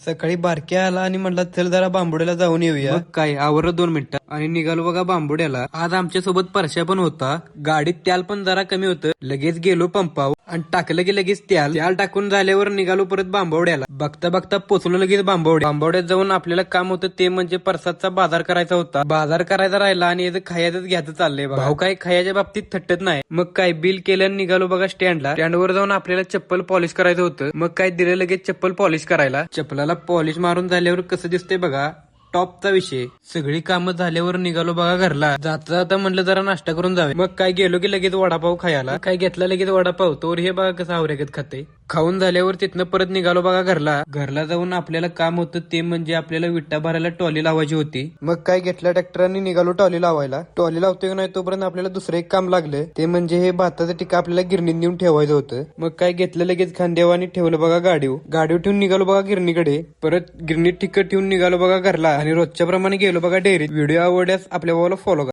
सकाळी बारक्या आला आणि म्हणला चल जरा बांबुड्याला जाऊन येऊया. मग काय आवरलं 2 मिनिटं आणि निघालो बघा बांबुड्याला. आज आमच्या सोबत परश्या पण होता. गाडीत त्याल पण जरा कमी होतं. लगेच गेलो पंपावर आणि टाकलं की लगेच त्याल टाकून झाल्यावर निघालो परत बांबवड्याला. बघता बघता पोचलो लगेच बांबवड्यात जाऊन आपल्याला काम होतं ते म्हणजे परसादचा बाजार करायचा होता. बाजार करायचा राहिला आणि याचं खायचंच घ्यायचं चाललंय बघा. भाऊ काय खायच्या बाबतीत थट्टत नाही. मग काय बिल केलं आणि निघालो बघा स्टँडवर जाऊन आपल्याला चप्पल पॉलिश करायचं होतं. मग काय दिलं लगेच चप्पल पॉलिश करायला. चप्पलाला पॉलिश मारून झाल्यावर कसं दिसतंय बघा. टॉपचा विषय. सगळी कामं झाल्यावर निघालो बघा घरला. जाता जाता म्हणलं जरा नाश्ता करून जावे. मग काय गेलो की लगेच वडापाव खायला. काय घेतला लगेच वडापाव. तोवर हे बघा कसं आवरेगत खाते. खाऊन झाल्यावर तिथनं परत निघालो बघा घरला जाऊन आपल्याला काम होतं ते म्हणजे आपल्याला विटा भरायला टॉली लावायची होती. मग काय घेतल्या ट्रॅक्टरांनी निघालो टॉली लावायला. टॉली लावतोय नाही तोपर्यंत आपल्याला दुसरं एक काम लागलं ते म्हणजे हे भाताचं टिका आपल्याला गिरणीत नेऊन ठेवायचं होतं. मग काय घेतलं लगेच खांद्यावर ठेवलं बघा गाडीवर ठेवून निघालो बघा गिरणीकडे. परत गिरणीत ठिकट ठेवून निघालो बघा घरला आणि रोजच्या प्रमाणे गेलो बघा डेअरीत. व्हिडिओ आवडल्यास आपल्या भावाला फॉलो करा.